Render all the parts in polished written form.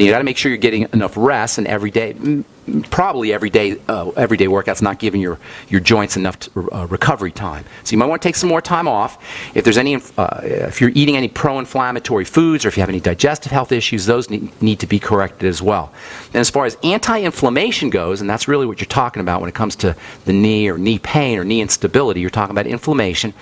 You got to make sure you're getting enough rest, and probably everyday workouts not giving your joints enough recovery time. So you might want to take some more time off. If there's if you're eating any pro-inflammatory foods, or if you have any digestive health issues, those need to be corrected as well. And as far as anti-inflammation goes, and that's really what you're talking about when it comes to the knee or knee pain or knee instability, you're talking about inflammation.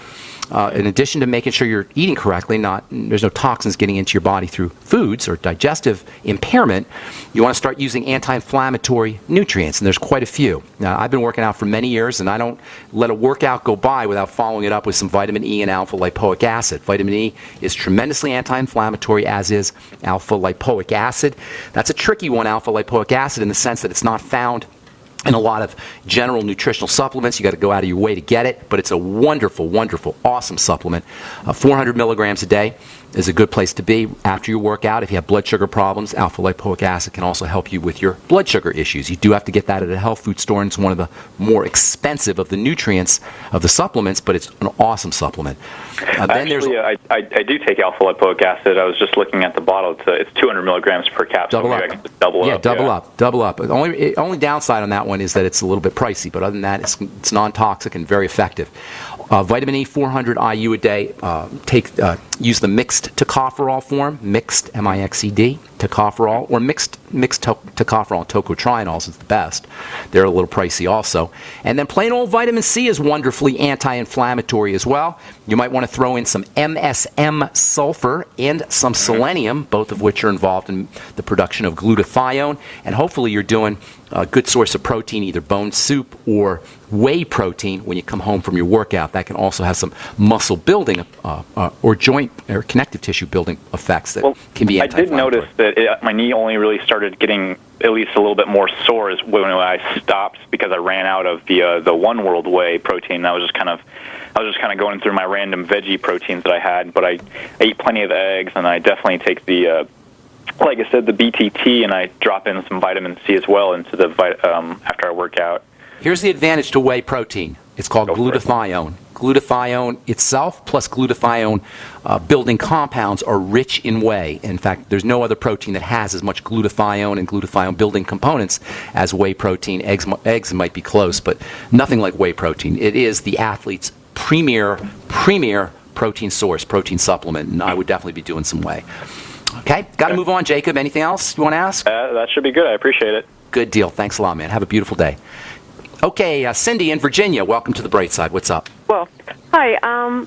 In addition to making sure you're eating correctly, there's no toxins getting into your body through foods or digestive impairment, you want to start using anti-inflammatory nutrients, and there's quite a few. Now, I've been working out for many years, and I don't let a workout go by without following it up with some vitamin E and alpha-lipoic acid. Vitamin E is tremendously anti-inflammatory, as is alpha-lipoic acid. That's a tricky one, alpha-lipoic acid, in the sense that it's not found in a lot of general nutritional supplements. You got to go out of your way to get it, but it's a wonderful, wonderful, awesome supplement. 400 milligrams a day is a good place to be after your workout. If you have blood sugar problems, alpha-lipoic acid can also help you with your blood sugar issues. You do have to get that at a health food store, and it's one of the more expensive of the nutrients of the supplements, but it's an awesome supplement. Actually, I do take alpha-lipoic acid. I was just looking at the bottle. It's 200 milligrams per capsule. Double up. I can just double up. Double up. The only downside on that one is that it's a little bit pricey, but other than that, it's non-toxic and very effective. Vitamin E, 400 IU a day. Use the mixed tocopherol form, mixed, M-I-X-E-D, tocopherol, or mixed tocopherol and tocotrienols is the best. They're a little pricey also. And then plain old vitamin C is wonderfully anti-inflammatory as well. You might want to throw in some MSM sulfur and some selenium, both of which are involved in the production of glutathione. And hopefully you're doing a good source of protein, either bone soup or whey protein when you come home from your workout. That can also have some muscle building or joint or connective tissue building effects that can be anti-inflammatory. I did notice that my knee only really started getting at least a little bit more sore when I stopped, because I ran out of the One World whey protein. I was just kind of going through my random veggie proteins that I had, but I eat plenty of eggs, and I definitely take the like I said, the BTT, and I drop in some vitamin C as well into the after I work out. Here's the advantage to whey protein. It's called glutathione. Glutathione itself plus glutathione building compounds are rich in whey. In fact, there's no other protein that has as much glutathione and glutathione building components as whey protein. Eggs might be close, but nothing like whey protein. It is the athlete's premier protein source, protein supplement, and I would definitely be doing some whey. Okay, got to move on, Jacob. Anything else you want to ask? That should be good. I appreciate it. Good deal. Thanks a lot, man. Have a beautiful day. Okay, Cindy in Virginia. Welcome to the Bright Side. What's up? Well, hi. I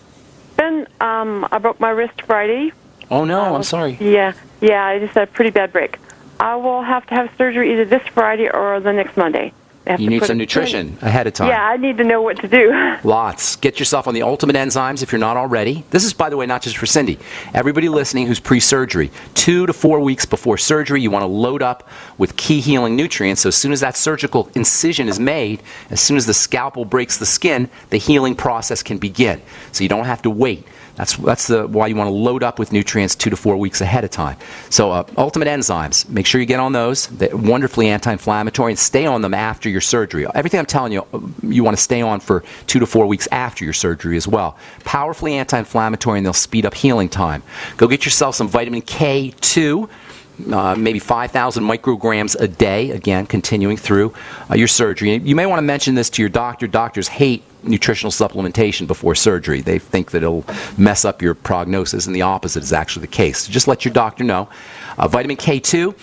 broke my wrist Friday. Oh, no. I'm sorry. Yeah. I just had a pretty bad break. I will have to have surgery either this Friday or the next Monday. You need some nutrition ahead of time. Yeah, I need to know what to do. Lots. Get yourself on the Ultimate Enzymes if you're not already. This is, by the way, not just for Cindy. Everybody listening who's pre-surgery, 2 to 4 weeks before surgery, you want to load up with key healing nutrients. So as soon as that surgical incision is made, as soon as the scalpel breaks the skin, the healing process can begin. So you don't have to wait. That's why you want to load up with nutrients 2 to 4 weeks ahead of time. So Ultimate Enzymes, make sure you get on those. They're wonderfully anti-inflammatory, and stay on them after your surgery. Everything I'm telling you, you want to stay on for 2 to 4 weeks after your surgery as well. Powerfully anti-inflammatory, and they'll speed up healing time. Go get yourself some vitamin K2. Maybe 5,000 micrograms a day, again, continuing through your surgery. You may want to mention this to your doctor. Doctors hate nutritional supplementation before surgery. They think that it'll mess up your prognosis, and the opposite is actually the case. So just let your doctor know. Vitamin K2,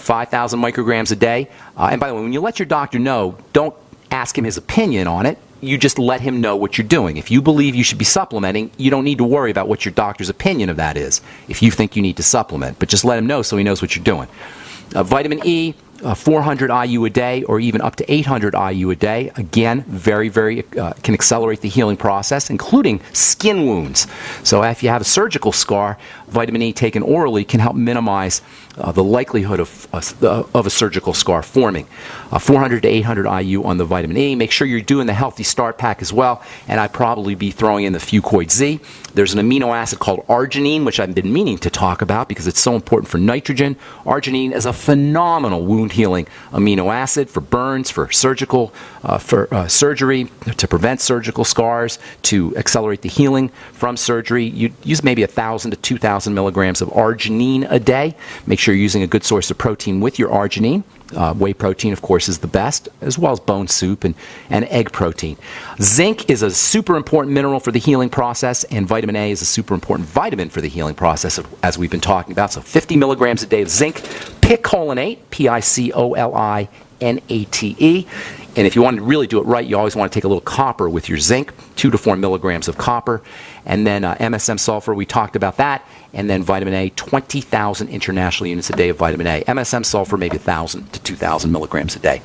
5,000 micrograms a day. And by the way, when you let your doctor know, don't ask him his opinion on it. You just let him know what you're doing. If you believe you should be supplementing, you don't need to worry about what your doctor's opinion of that is if you think you need to supplement. But just let him know so he knows what you're doing. Vitamin E, 400 IU a day, or even up to 800 IU a day. Again, very can accelerate the healing process, including skin wounds. So if you have a surgical scar, vitamin E taken orally can help minimize the likelihood of a surgical scar forming. 400 to 800 IU on the vitamin E. Make sure you're doing the Healthy Start Pack as well, and I'd probably be throwing in the Fuchs Z. There's an amino acid called arginine, which I've been meaning to talk about because it's so important for nitrogen. Arginine is a phenomenal wound healing amino acid for burns, for surgical, surgery, to prevent surgical scars, to accelerate the healing from surgery. You use maybe 1,000 to 2,000 2,000 milligrams of arginine a day. Make sure you're using a good source of protein with your arginine. Whey protein, of course, is the best, as well as bone soup and egg protein. Zinc is a super important mineral for the healing process, and vitamin A is a super important vitamin for the healing process, as we've been talking about. So 50 milligrams a day of zinc. Picolinate, Picolinate. And if you want to really do it right, you always want to take a little copper with your zinc, 2 to 4 milligrams of copper. And then MSM sulfur, we talked about that. And then vitamin A, 20,000 international units a day of vitamin A. MSM sulfur, maybe 1,000 to 2,000 milligrams a day.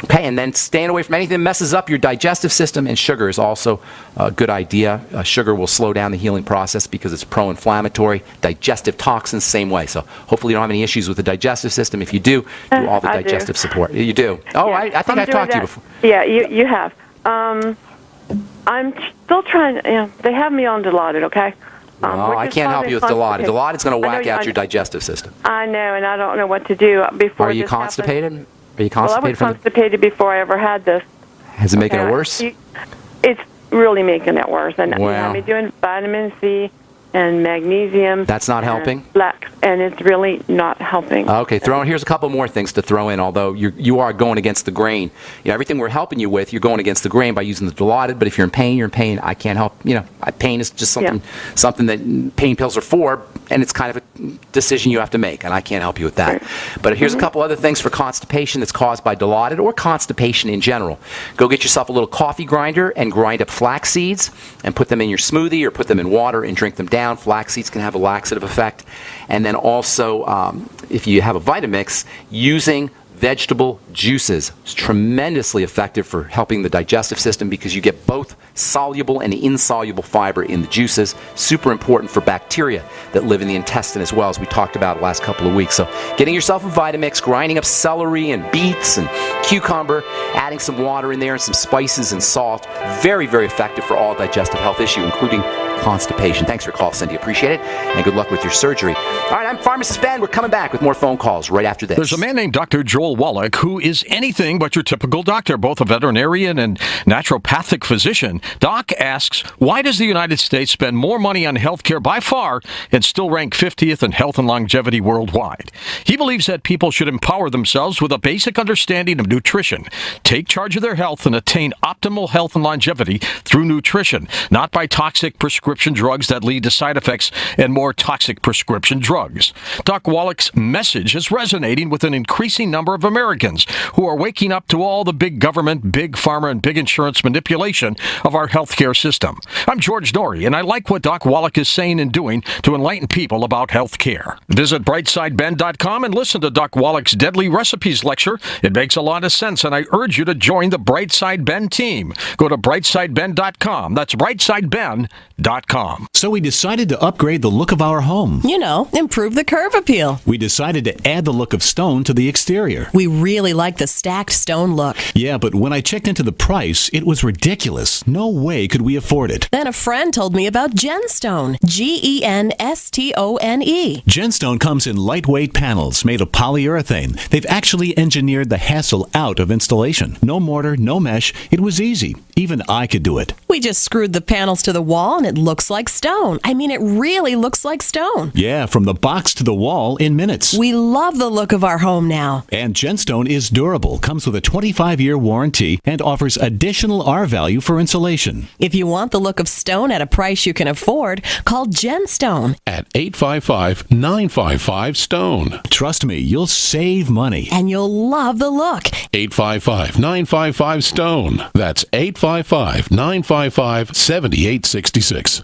Okay, and then staying away from anything that messes up your digestive system, and sugar is also a good idea. Sugar will slow down the healing process because it's pro-inflammatory. Digestive toxins, same way. So hopefully you don't have any issues with the digestive system. If you do all the digestive support. You do? Oh, yeah, I think I've talked to you before. Yeah, you have. I'm still trying, they have me on Dilaudid, okay? No, I can't help you with Dilaudid. Dilaudid's going to whack out your digestive system. I know, and I don't know what to do before Are you this constipated? happens. Are you constipated? Well, I was constipated before I ever had this. Has it making it worse? It's really making it worse. And Well. you have me doing vitamin C and magnesium. That's not helping? Flex, and it's really not helping. Okay, here's a couple more things to throw in, although you are going against the grain. Everything we're helping you with, you're going against the grain by using the Dilaudid, but if you're in pain, you're in pain. I can't help, pain is just something that pain pills are for, and it's kind of a decision you have to make, and I can't help you with that. Right. But here's a couple other things for constipation that's caused by Dilaudid or constipation in general. Go get yourself a little coffee grinder and grind up flax seeds and put them in your smoothie or put them in water and drink them down. Flax seeds can have a laxative effect. And then also, if you have a Vitamix, using vegetable juices is tremendously effective for helping the digestive system because you get both soluble and insoluble fiber in the juices. Super important for bacteria that live in the intestine as well, as we talked about the last couple of weeks. So getting yourself a Vitamix, grinding up celery and beets and cucumber, adding some water in there and some spices and salt. Very, very effective for all digestive health issue, including constipation. Thanks for your call, Cindy. Appreciate it. And good luck with your surgery. All right, I'm Pharmacist Ben. We're coming back with more phone calls right after this. There's a man named Dr. Joel Wallach who is anything but your typical doctor, both a veterinarian and naturopathic physician. Doc asks, why does the United States spend more money on healthcare by far and still rank 50th in health and longevity worldwide? He believes that people should empower themselves with a basic understanding of nutrition, take charge of their health, and attain optimal health and longevity through nutrition, not by toxic prescription drugs that lead to side effects and more toxic prescription drugs. Doc Wallach's message is resonating with an increasing number of Americans who are waking up to all the big government, big pharma, and big insurance manipulation of our healthcare system. I'm George Norrie, and I like what Doc Wallach is saying and doing to enlighten people about healthcare. Visit brightsideben.com and listen to Doc Wallach's Deadly Recipes lecture. It makes a lot of sense, and I urge you to join the Brightside Ben team. Go to brightsideben.com. That's brightsideben.com. So we decided to upgrade the look of our home. Improve the curb appeal. We decided to add the look of stone to the exterior. We really like the stacked stone look. Yeah, but when I checked into the price, it was ridiculous. No way could we afford it. Then a friend told me about Genstone. Genstone. Genstone comes in lightweight panels made of polyurethane. They've actually engineered the hassle out of installation. No mortar, no mesh. It was easy. Even I could do it. We just screwed the panels to the wall and it looks like stone. I mean, it really looks like stone. Yeah, from the box to the wall in minutes. We love the look of our home now. And Genstone is durable, comes with a 25-year warranty, and offers additional R value for insulation. If you want the look of stone at a price you can afford, call Genstone at 855-955-STONE. Trust me, you'll save money. And you'll love the look. 855-955-STONE. That's 855-955-7866.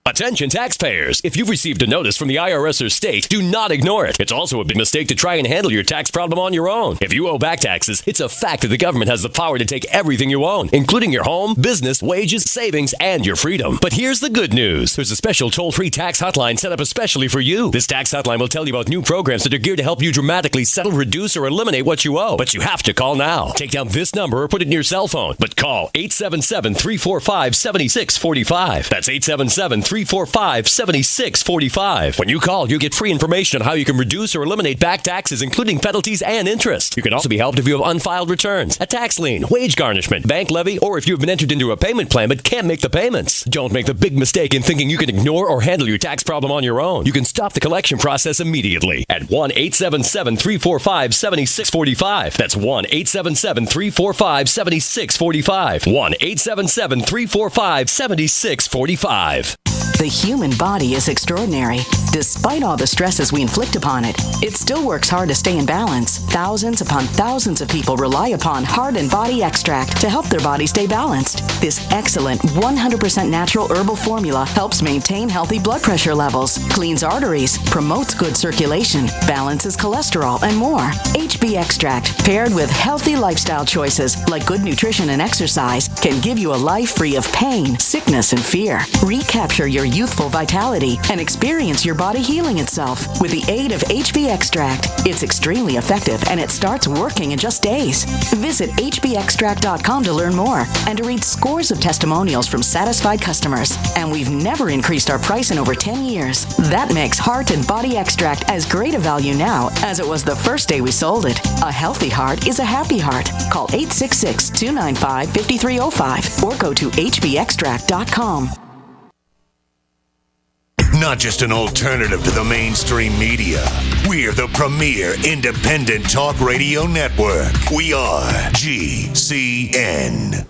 Attention taxpayers! If you've received a notice from the IRS or state, do not ignore it. It's also a big mistake to try and handle your tax problem on your own. If you owe back taxes, it's a fact that the government has the power to take everything you own, including your home, business, wages, savings, and your freedom. But here's the good news. There's a special toll-free tax hotline set up especially for you. This tax hotline will tell you about new programs that are geared to help you dramatically settle, reduce, or eliminate what you owe. But you have to call now. Take down this number or put it in your cell phone. But call 877-345-7645. That's 877-345-7645. 1-877-345-7645. When you call, you get free information on how you can reduce or eliminate back taxes, including penalties and interest. You can also be helped if you have unfiled returns, a tax lien, wage garnishment, bank levy, or if you have been entered into a payment plan but can't make the payments. Don't make the big mistake in thinking you can ignore or handle your tax problem on your own. You can stop the collection process immediately at 1-877-345-7645. That's 1-877-345-7645. 1-877-345-7645. The human body is extraordinary. Despite all the stresses we inflict upon it, it still works hard to stay in balance. Thousands upon thousands of people rely upon Heart and Body Extract to help their body stay balanced. This excellent 100% natural herbal formula helps maintain healthy blood pressure levels, cleans arteries, promotes good circulation, balances cholesterol, and more. HB Extract, paired with healthy lifestyle choices like good nutrition and exercise, can give you a life free of pain, sickness, and fear. Recapture your youthful vitality and experience your body healing itself with the aid of HB Extract. It's extremely effective and it starts working in just days. Visit hbextract.com to learn more and to read scores of testimonials from satisfied customers. And we've never increased our price in over 10 years. That makes Heart and Body Extract as great a value now as it was the first day we sold it. A healthy heart is a happy heart. Call 866-295-5305 or go to hbextract.com. Not just an alternative to the mainstream media. We're the premier independent talk radio network. We are GCN.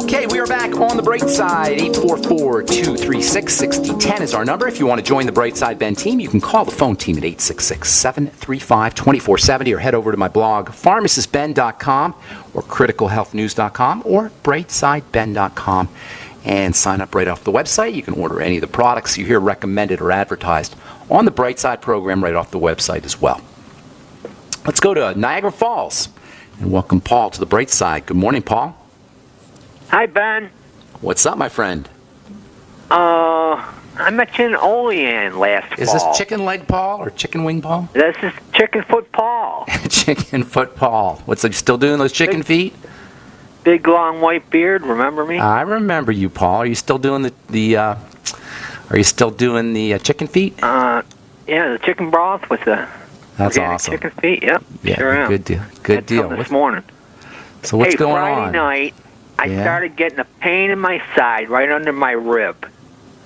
Okay, we are back on the Bright Side. 844-236-6010 is our number. If you want to join the Bright Side Ben team, you can call the phone team at 866-735-2470 or head over to my blog, pharmacistben.com or criticalhealthnews.com or brightsideben.com. And sign up right off the website. You can order any of the products you hear recommended or advertised on the Bright Side program right off the website as well. Let's go to Niagara Falls and welcome Paul to the Bright Side. Good morning, Paul. Hi, Ben. What's up, my friend? I met you in Olean last fall. Is this chicken leg Paul or chicken wing Paul? This is chicken foot Paul. Chicken foot Paul. What's he still doing those chicken feet? Big long white beard. Remember me? I remember you, Paul. Are you still doing the chicken feet? Yeah, the chicken broth with the That's awesome. Chicken feet. Yep. Yeah, sure am. good deal. Good deal. This morning. So what's going Friday on? night, I started getting a pain in my side, right under my rib.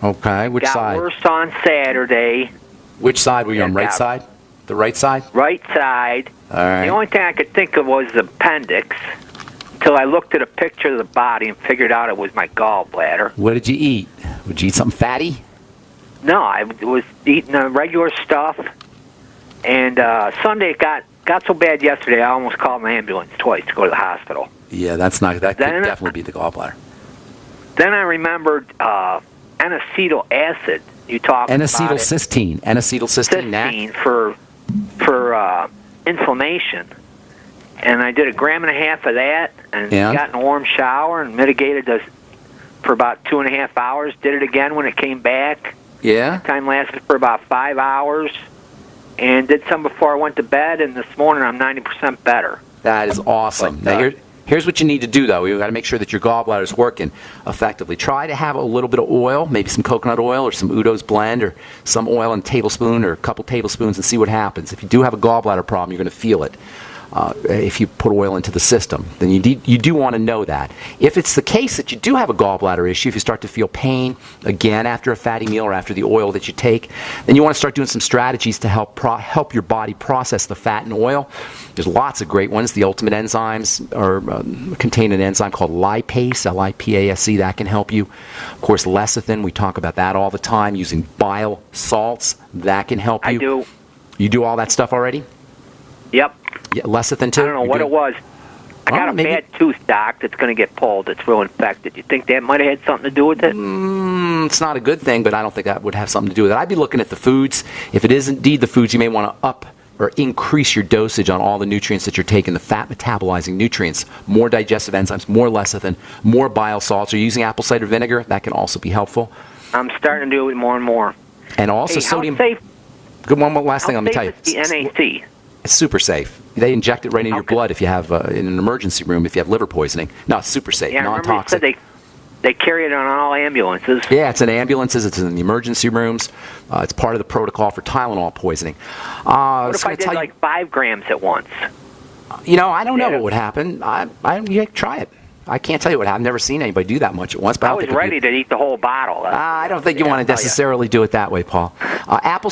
Okay, which side? Got worse on Saturday. Which side were you on? Right side? The right side? Right side. All right. The only thing I could think of was the appendix. Until I looked at a picture of the body and figured out it was my gallbladder. What did you eat? Would you eat something fatty? No, I was eating regular stuff. And Sunday it got so bad yesterday, I almost called an ambulance twice to go to the hospital. Yeah, that could definitely be the gallbladder. Then I remembered N-acetyl acid. You talked about N-acetylcysteine. N-acetylcysteine. For inflammation. And I did 1.5 grams of that, and got in a warm shower and mitigated this for about 2.5 hours. Did it again when it came back. Yeah. Time lasted for about 5 hours, and did some before I went to bed. And this morning I'm 90% better. That is awesome. Now here's what you need to do though. You've got to make sure that your gallbladder is working effectively. Try to have a little bit of oil, maybe some coconut oil or some Udo's blend or some oil in a tablespoon or a couple tablespoons, and see what happens. If you do have a gallbladder problem, you're going to feel it. If you put oil into the system, then you do want to know that. If it's the case that you do have a gallbladder issue, if you start to feel pain again after a fatty meal or after the oil that you take, then you want to start doing some strategies to help your body process the fat and oil. There's lots of great ones. The Ultimate Enzymes contain an enzyme called lipase, L-I-P-A-S-E, that can help you. Of course, lecithin, we talk about that all the time, using bile salts, that can help you. I do. You do all that stuff already? Yep. Yeah, lecithin too? I don't know what it was. I got a bad tooth, Doc, that's going to get pulled. It's real infected. You think that might have had something to do with it? It's not a good thing, but I don't think that would have something to do with it. I'd be looking at the foods. If it is indeed the foods, you may want to up or increase your dosage on all the nutrients that you're taking, the fat metabolizing nutrients, more digestive enzymes, more lecithin, more bile salts. Are you using apple cider vinegar? That can also be helpful. I'm starting to do it more and more. And also sodium. Safe? Good one. Last thing I'm going to tell you. The NAC. It's super safe. They inject it right in your blood if you have in an emergency room if you have liver poisoning. No, it's super safe, yeah, non-toxic. They They carry it on all ambulances. Yeah, it's in ambulances. It's in the emergency rooms. It's part of the protocol for Tylenol poisoning. What if I did like 5 grams at once? I don't know what would happen. Try it. I can't tell you what happened. I've never seen anybody do that much at once. But I was ready to eat the whole bottle. I don't think you want to necessarily do it that way, Paul. Apple